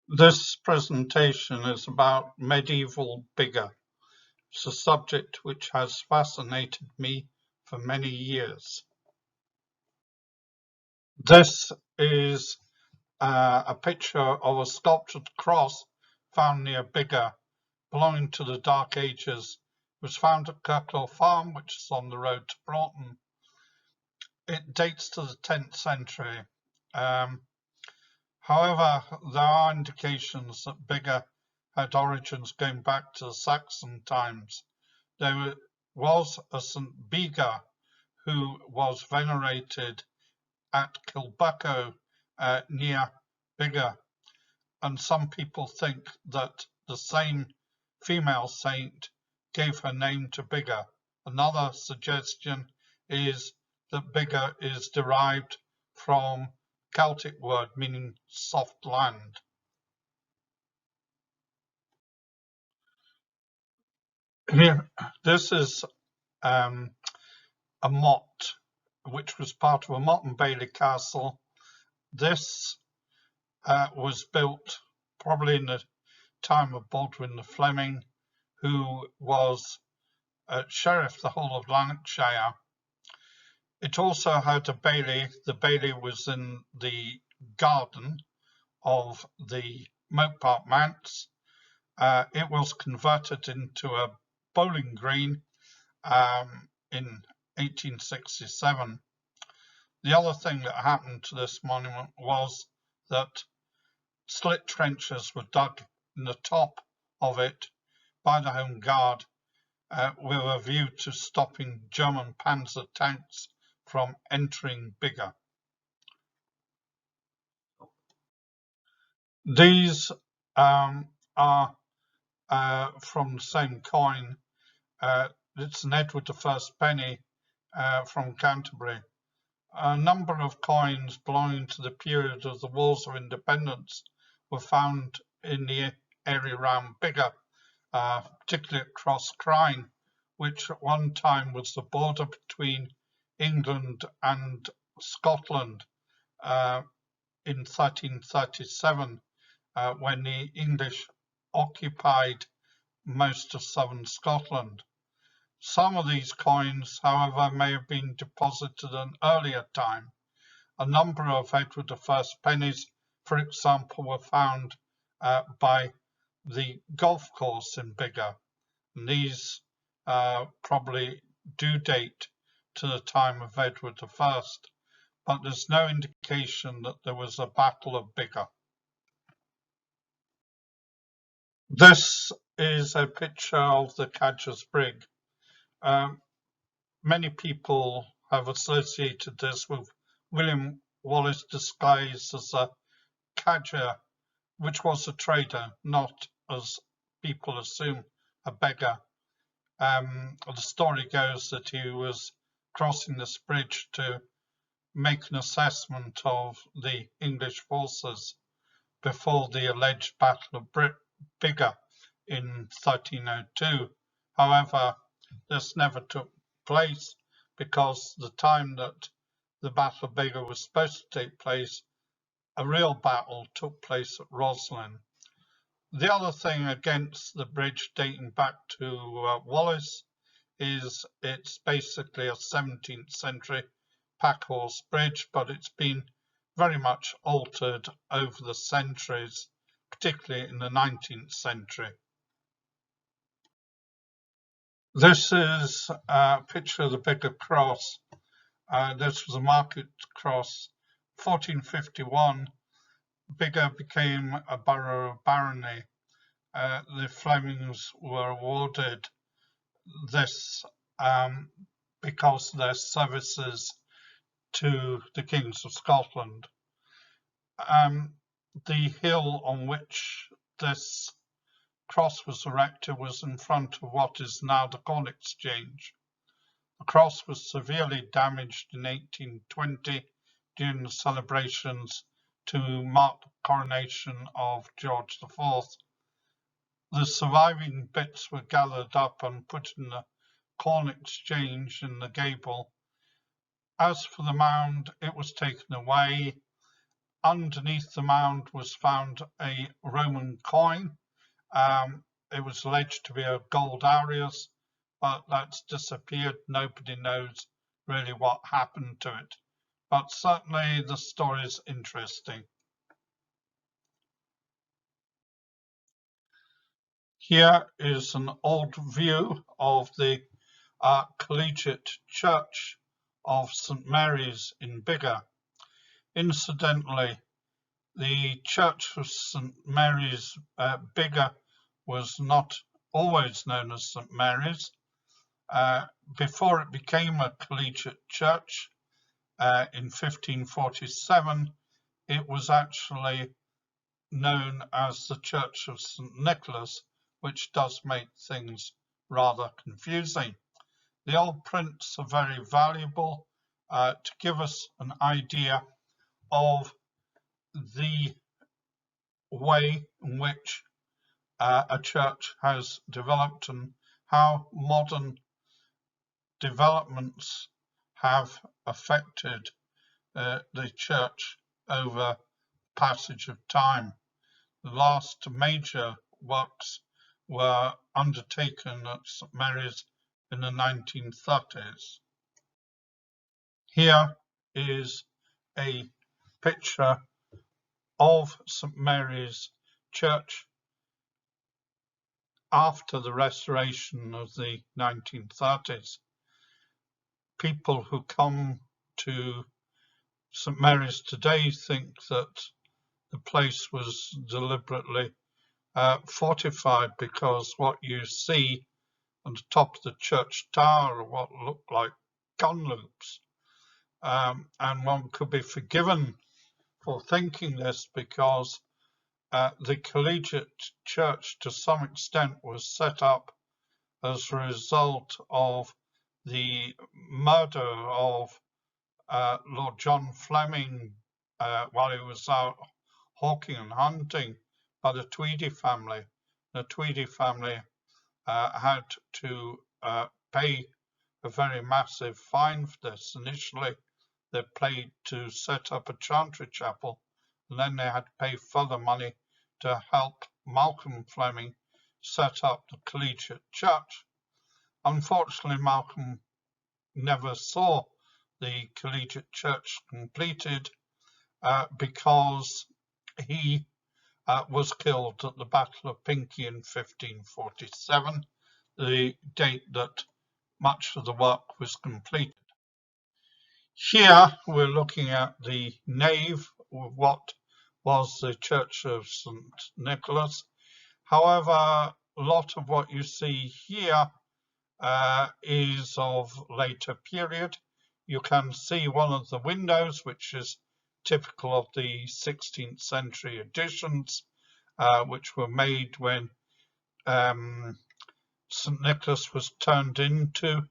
This presentation is about medieval Biggar. It's a subject which has fascinated me for many years. This is a picture of a sculptured cross found near Biggar, belonging to the Dark Ages. It was found at Kirkhill Farm, which is on the road to Broughton. It dates to the 10th century. However, there are indications that Biggar had origins going back to the Saxon times. There was a St. Biggar who was venerated at Kilbucko near Biggar, and some people think that the same female saint gave her name to Biggar. Another suggestion is that Biggar is derived from Celtic word meaning soft land. Here, this is a motte, which was part of a Motte and Boghall Castle. This was built probably in the time of Baldwin the Fleming, who was sheriff the whole of Lanarkshire. It also had a bailey. The bailey was in the garden of the Moat Park Manse. It was converted into a bowling green in 1867. The other thing that happened to this monument was that slit trenches were dug in the top of it by the Home Guard with a view to stopping German panzer tanks from entering Biggar. These are from the same coin. It's an Edward I penny from Canterbury. A number of coins belonging to the period of the Wars of Independence were found in the area around Biggar, particularly at Cross Crine, which at one time was the border between England and Scotland in 1337, when the English occupied most of southern Scotland. Some of these coins, however, may have been deposited at an earlier time. A number of Edward I pennies, for example, were found by the golf course in Biggar, and these probably do date to the time of Edward I, but there's no indication that there was a Battle of Biggar. This is a picture of the Cadger's Brig. Many people have associated this with William Wallace disguised as a cadger, which was a trader, not, as people assume, a beggar. The story goes that he was crossing this bridge to make an assessment of the English forces before the alleged Battle of Biggar in 1302. However, this never took place because the time that the Battle of Biggar was supposed to take place, a real battle took place at Roslin. The other thing against the bridge dating back to Wallace is it's basically a 17th century packhorse bridge, but it's been very much altered over the centuries, particularly in the 19th century. This is a picture of the Biggar Cross. This was a market cross. 1451, Biggar became a borough of barony. The Flemings were awarded this because of their services to the kings of Scotland. The hill on which this cross was erected was in front of what is now the Corn Exchange. The cross was severely damaged in 1820 during the celebrations to mark the coronation of George IV. The surviving bits were gathered up and put in the Corn Exchange in the gable. As for the mound, it was taken away. underneath the mound was found a Roman coin. It was alleged to be a gold aureus, but that's disappeared. Nobody knows really what happened to it. But certainly the story is interesting. Here is an old view of the collegiate church of St Mary's in Biggar. Incidentally, the church of St Mary's Biggar was not always known as St Mary's. Before it became a collegiate church in 1547, it was actually known as the Church of St Nicholas, which does make things rather confusing. The old prints are very valuable to give us an idea of the way in which a church has developed and how modern developments have affected the church over passage of time. The last major works were undertaken at St Mary's in the 1930s. Here is a picture of St Mary's Church after the restoration of the 1930s. People who come to St Mary's today think that the place was deliberately fortified, because what you see on the top of the church tower are what look like gun loops. And one could be forgiven for thinking this, because the collegiate church to some extent was set up as a result of the murder of Lord John Fleming while he was out hawking and hunting by the Tweedy family. The Tweedy family had to pay a very massive fine for this. Initially, they paid to set up a chantry chapel, and then they had to pay further money to help Malcolm Fleming set up the collegiate church. Unfortunately, Malcolm never saw the collegiate church completed because he was killed at the Battle of Pinkie in 1547, the date that much of the work was completed. Here we're looking at the nave of what was the Church of St Nicholas. However, a lot of what you see here is of later period. You can see one of the windows, which is typical of the 16th century additions, which were made when St Nicholas was turned into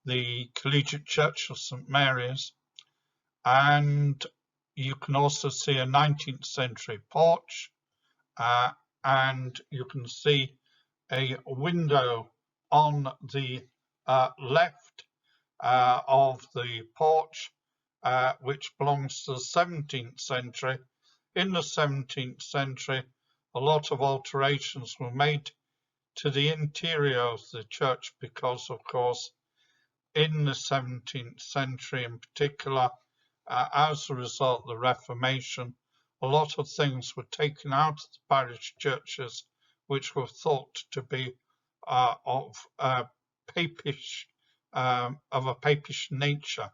the Collegiate Church of St Mary's. And you can also see a 19th century porch, and you can see a window on the left of the porch, which belongs to the 17th century. In the 17th century, a lot of alterations were made to the interior of the church because, of course, in the 17th century in particular, as a result of the Reformation, a lot of things were taken out of the parish churches which were thought to be of a papish nature.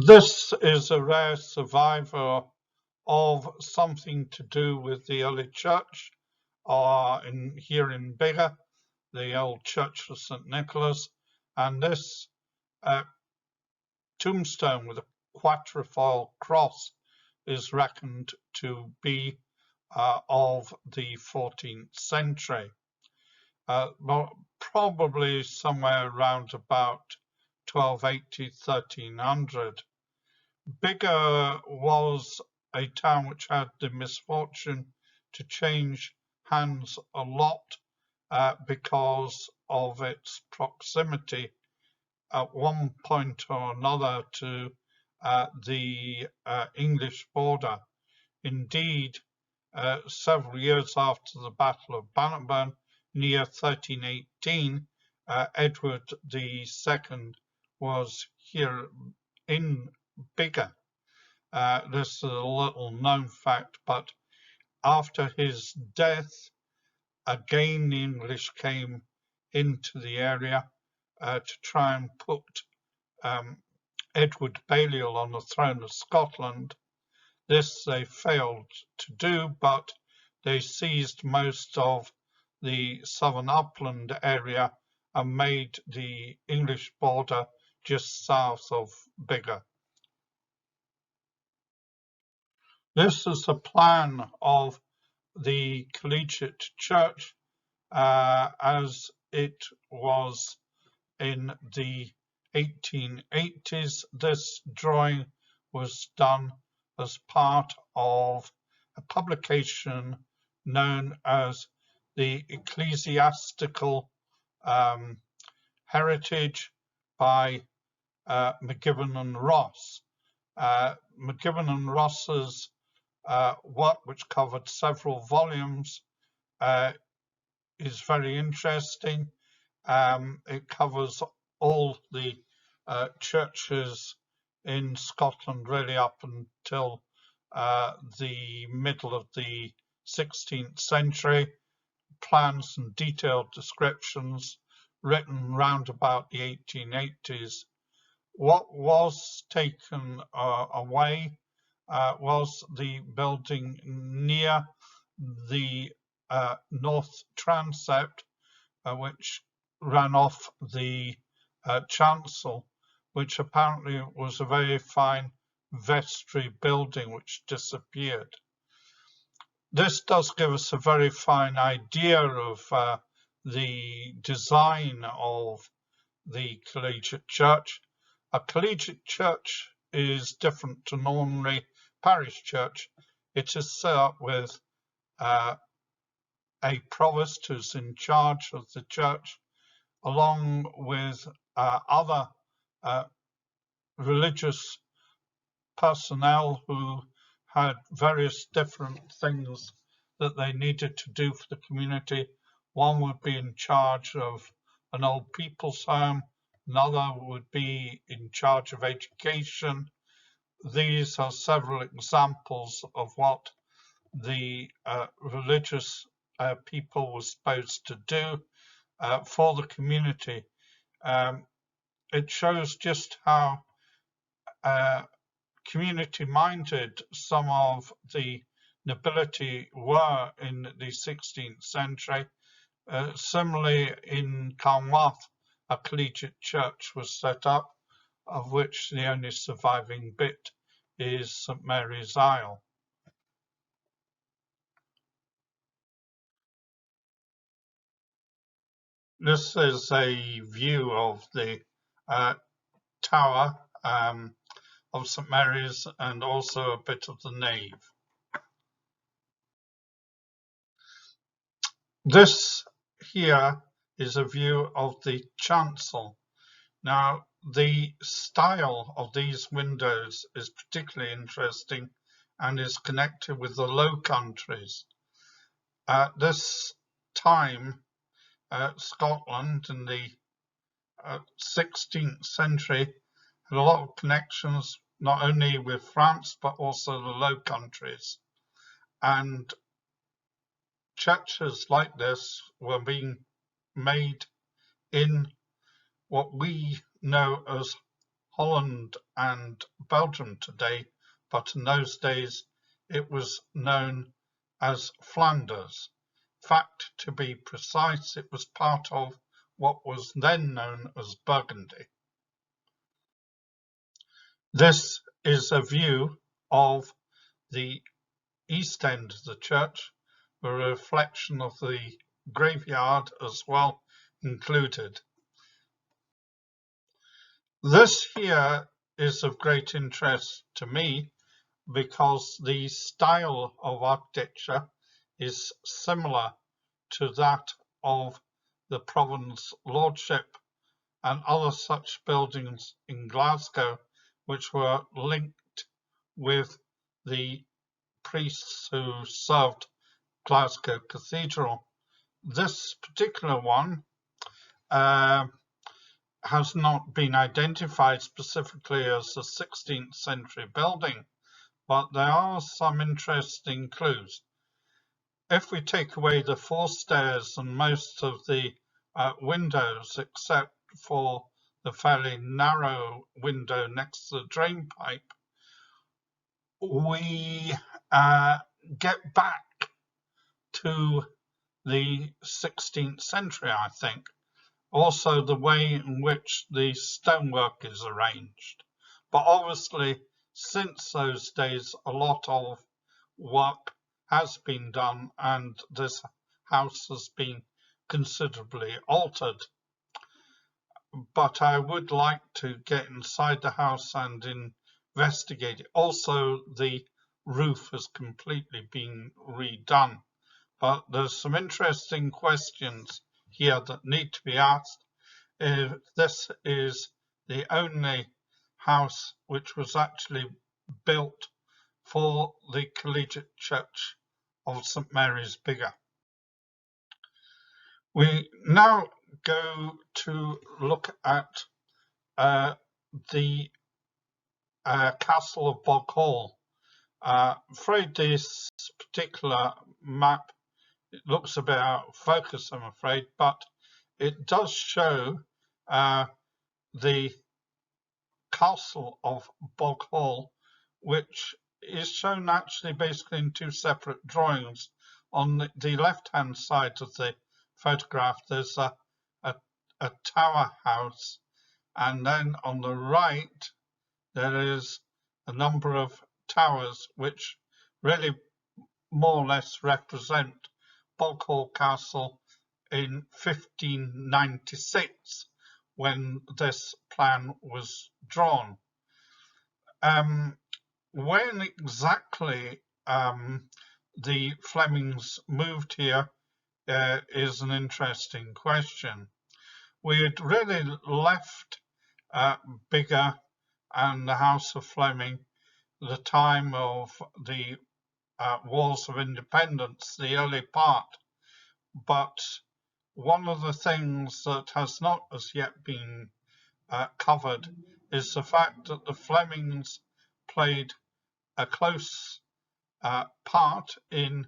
This is a rare survivor of something to do with the early church here in Biggar, the old Church of St Nicholas, and this tombstone with a quatrefoil cross is reckoned to be of the 14th century, probably somewhere around about 1280, 1300. Biggar was a town which had the misfortune to change hands a lot because of its proximity at one point or another to the English border. Indeed, several years after the Battle of Bannockburn, near 1318, Edward II was here in Biggar. This is a little known fact, but after his death, again the English came into the area to try and put Edward Balliol on the throne of Scotland. This they failed to do, but they seized most of the southern upland area and made the English border just south of Biggar. This is a plan of the collegiate church as it was in the 1880s. This drawing was done as part of a publication known as the Ecclesiastical Heritage by McGibbon and Ross. McGibbon and Ross's work, which covered several volumes, is very interesting. It covers all the churches in Scotland really up until the middle of the 16th century, plans and detailed descriptions written round about the 1880s. What was taken away was the building near the north transept, which ran off the chancel, which apparently was a very fine vestry building which disappeared. This does give us a very fine idea of the design of the collegiate church. A collegiate church is different to an ordinary parish church. It is set up with a provost who's in charge of the church, along with other religious personnel who had various different things that they needed to do for the community. One would be in charge of an old people's home, another would be in charge of education. These are several examples of what the religious people were supposed to do for the community. It shows just how community-minded some of the nobility were in the 16th century. Similarly, in Carnwath, a collegiate church was set up, of which the only surviving bit is St Mary's Aisle. This is a view of the tower of St Mary's and also a bit of the nave. This here is a view of the chancel. Now, the style of these windows is particularly interesting and is connected with the Low Countries. At this time, Scotland in the 16th century had a lot of connections not only with France but also the Low Countries, and churches like this were being made in what we know as Holland and Belgium today, but in those days it was known as Flanders. In fact, to be precise, it was part of what was then known as Burgundy. This is a view of the east end of the church, a reflection of the graveyard as well included. This here is of great interest to me because the style of architecture is similar to that of the Province Lordship and other such buildings in Glasgow, which were linked with the priests who served Glasgow Cathedral. This particular one has not been identified specifically as a 16th century building, but there are some interesting clues. If we take away the 4 stairs and most of the windows, except for the fairly narrow window next to the drain pipe, we get back to the 16th century, I think. Also the way in which the stonework is arranged. But obviously, since those days, a lot of work has been done and this house has been considerably altered. But I would like to get inside the house and investigate it. Also, the roof has completely been redone. But there's some interesting questions here that need to be asked. If this is the only house which was actually built for the Collegiate Church of St Mary's Biggar. We now go to look at the Castle of Boghall. Afraid this particular map, it looks a bit out of focus, I'm afraid, but it does show the Castle of Boghall, which is shown actually basically in 2 separate drawings. On the left-hand side of the photograph, there's a tower house, and then on the right, there is a number of towers which really more or less represent Boghall Castle in 1596 when this plan was drawn. When exactly the Flemings moved here is an interesting question. We had really left Biggar and the House of Fleming the time of the Wars of Independence, the early part, but one of the things that has not as yet been covered is the fact that the Flemings played a close part in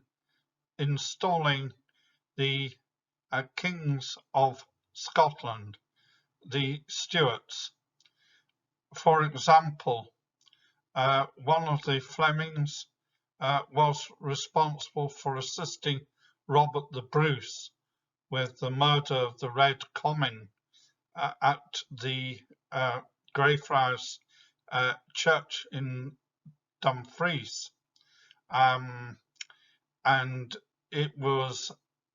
installing the kings of Scotland, the Stuarts. For example, one of the Flemings was responsible for assisting Robert the Bruce with the murder of the Red Comyn at the Greyfriars Church in Dumfries. And it was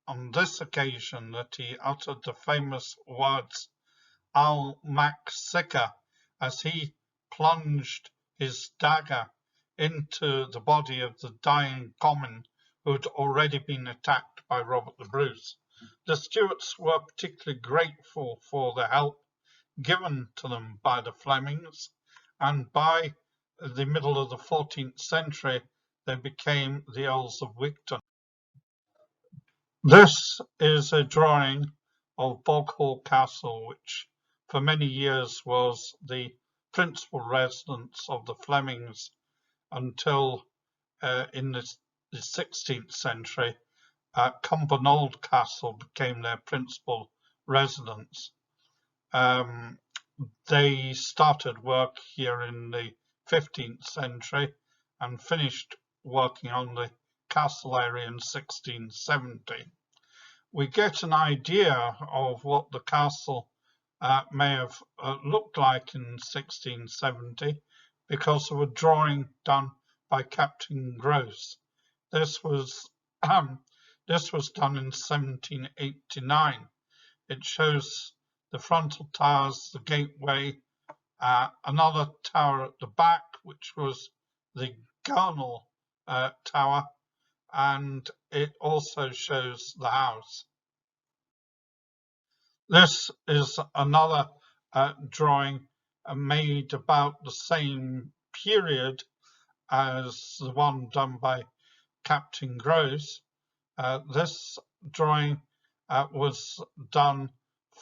on this occasion that he uttered the famous words "Al Mac Sicca" as he plunged his dagger into the body of the dying Comyn who had already been attacked by Robert the Bruce. The Stuarts were particularly grateful for the help given to them by the Flemings, and by the middle of the 14th century they became the Earls of Wigton. This is a drawing of Boghall Castle, which for many years was the principal residence of the Flemings until in the 16th century Cumbernauld Castle became their principal residence. They started work here in the 15th century and finished working on the castle area in 1670. We get an idea of what the castle may have looked like in 1670 because of a drawing done by Captain Grose. This was done in 1789. It shows the frontal towers, the gateway, another tower at the back, which was the Gurnall Tower, and it also shows the house. This is another drawing made about the same period as the one done by Captain Gross. This drawing was done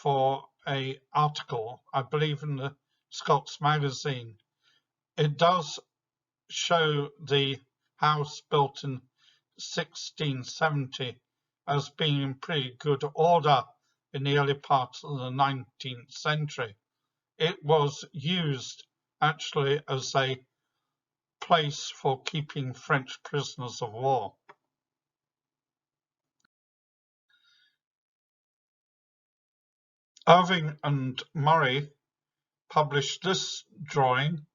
for an article, I believe, in the Scots magazine. It does show the house built in 1670 as being in pretty good order in the early part of the 19th century. It was used actually as a place for keeping French prisoners of war. Irving and Murray published this drawing,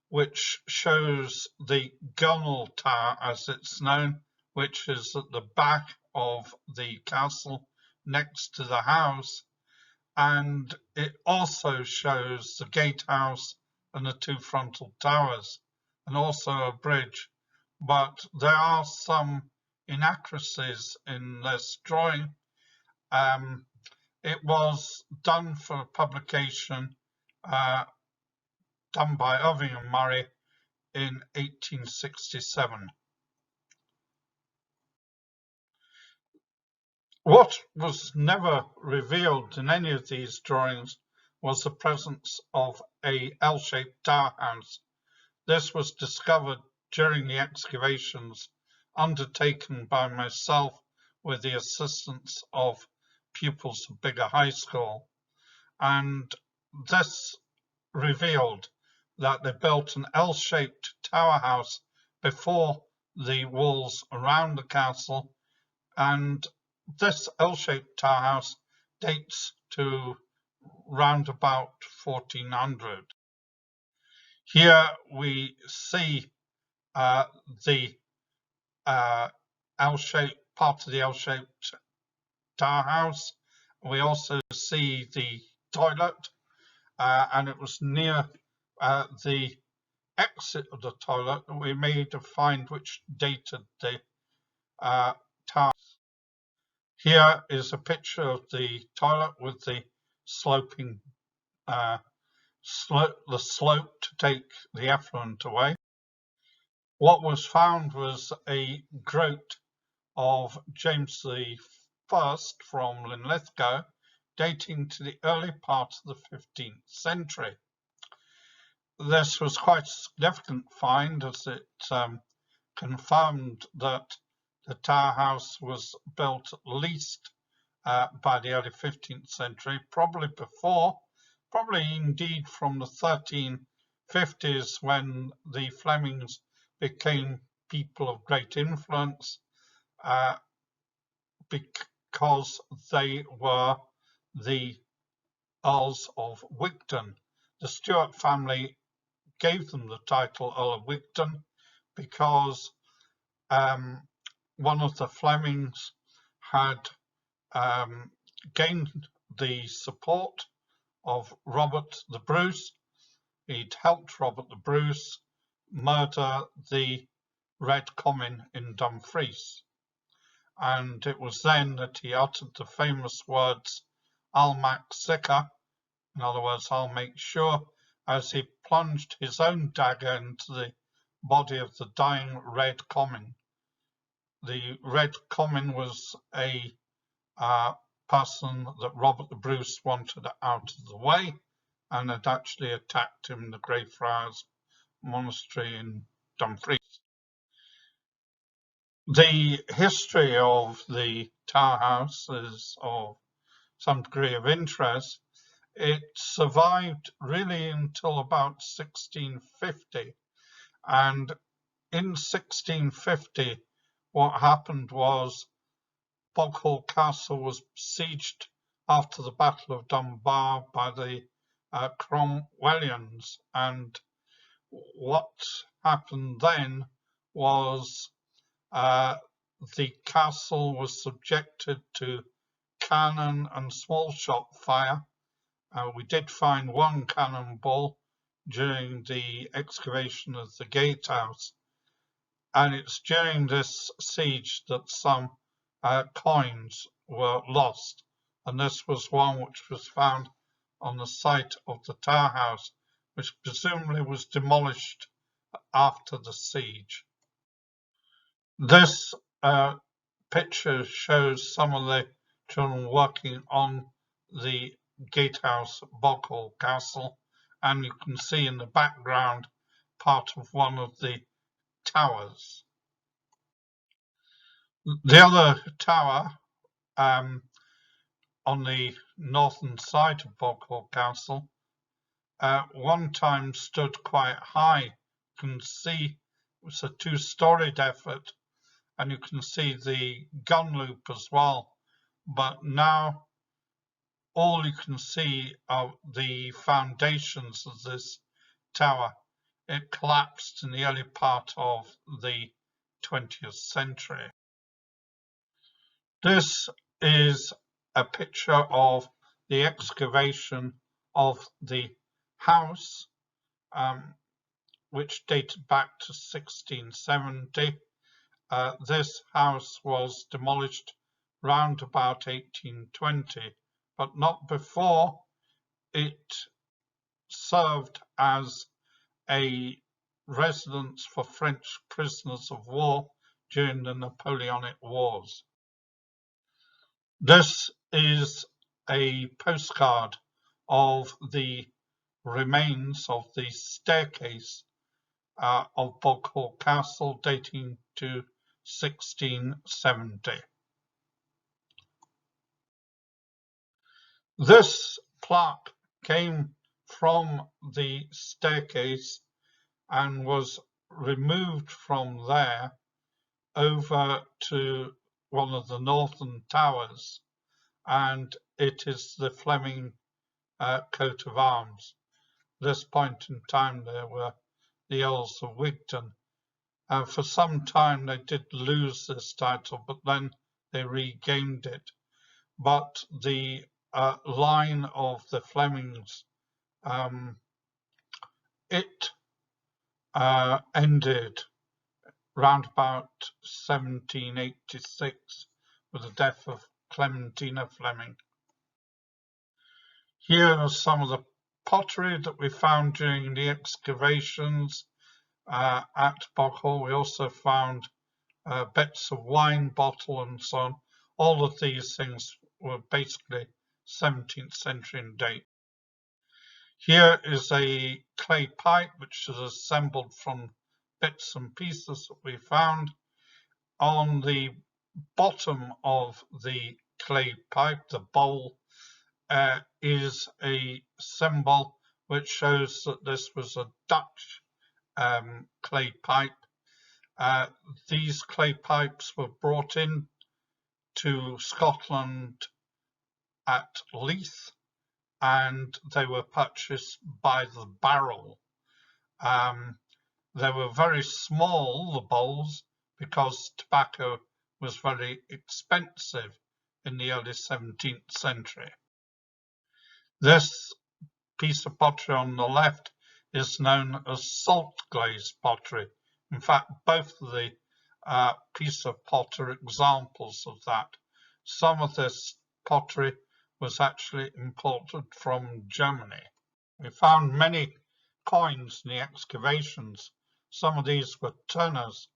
which shows the gunwale tower, as it's known, which is at the back of the castle next to the house, and it also shows the gatehouse and the two frontal towers, and also a bridge. But there are some inaccuracies in this drawing. It was done for publication, done by Irving and Murray in 1867. What was never revealed in any of these drawings was the presence of a L-shaped tower house. This was discovered during the excavations undertaken by myself with the assistance of pupils of Biggar High School, and this revealed that they built an L-shaped tower house before the walls around the castle, and this L-shaped tower house dates to round about 1400. Here we see the L-shaped part of the L-shaped tower house. We also see the toilet, and it was near the exit of the toilet that we made to find which dated the tower. Here is a picture of the toilet with the sloping slope to take the effluent away. What was found was a groat of James I from Linlithgow, dating to the early part of the 15th century. This was quite a significant find, as it confirmed that the tower house was built at least by the early 15th century, probably before, probably indeed from the 1350s, when the Flemings became people of great influence, because they were the Earls of Wigton. The Stuart family gave them the title Earl of Wigton because one of the Flemings had gained the support of Robert the Bruce. He'd helped Robert the Bruce murder the Red Comyn in Dumfries, and it was then that he uttered the famous words, "I'll mak sicker," in other words, "I'll make sure," as he plunged his own dagger into the body of the dying Red Comyn. The Red Comyn was a person that Robert the Bruce wanted out of the way, and had actually attacked him in the Greyfriars Monastery in Dumfries. The history of the tower house is of some degree of interest. It survived really until about 1650, and in 1650 what happened was Boghall Castle was besieged after the Battle of Dunbar by the Cromwellians, and what happened then was the castle was subjected to cannon and small shot fire. We did find one cannonball during the excavation of the gatehouse, and it's during this siege that some coins were lost, and this was one which was found on the site of the Tower House, which presumably was demolished after the siege. This picture shows some of the children working on the gatehouse at Boghall Castle, and you can see in the background part of one of the towers. The other tower on the northern side of Boghall Castle one time stood quite high. You can see it was a two-storied effort, and you can see the gun loop as well, but now all you can see are the foundations of this tower. It collapsed in the early part of the 20th century. This is a picture of the excavation of the house, which dated back to 1670. This house was demolished round about 1820, but not before. It served as a residence for French prisoners of war during the Napoleonic Wars. This is a postcard of the remains of the staircase of Boghall Castle, dating to 1670. This plaque came from the staircase and was removed from there over to one of the northern towers, and it is the Fleming coat of arms. At this point in time there were the Earls of Wigton. For some time they did lose this title, but then they regained it. But the line of the Flemings, it ended round about 1786 with the death of Clementina Fleming. Here are some of the pottery that we found during the excavations at Boghall. We also found bits of wine bottle and so on. All of these things were basically 17th century in date. Here is a clay pipe which is assembled from bits and pieces that we found. On the bottom of the clay pipe, the bowl, is a symbol which shows that this was a Dutch clay pipe. These clay pipes were brought in to Scotland at Leith, and they were purchased by the barrel. They were very small, the bowls, because tobacco was very expensive in the early 17th century. This piece of pottery on the left is known as salt glazed pottery. In fact, both of the pieces of pottery are examples of that. Some of this pottery was actually imported from Germany. We found many coins in the excavations. Some of these were turners.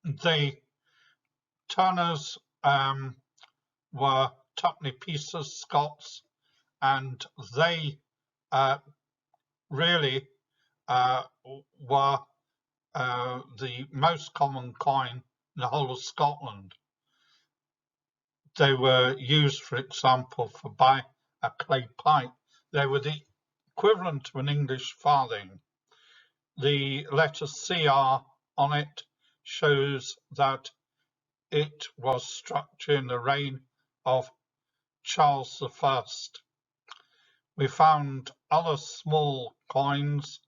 The turners were tuppenny pieces, Scots, and they really were the most common coin in the whole of Scotland. They were used, for example, for buying a clay pipe. They were the equivalent of an English farthing. The letter CR on it shows that it was struck during the reign of Charles I. We found other small coins,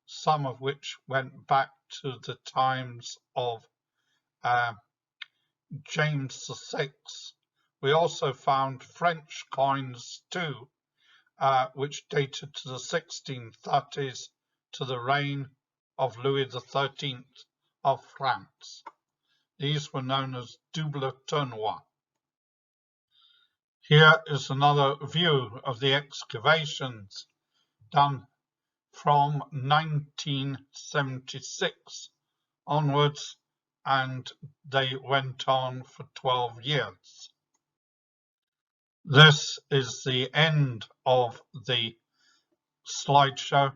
some of which went back to the times of James VI. We also found French coins too, which dated to the 1630s, to the reign of Louis XIII of France. These were known as double tournois. Here is another view of the excavations done from 1976 onwards, and they went on for 12 years. This is the end of the slideshow.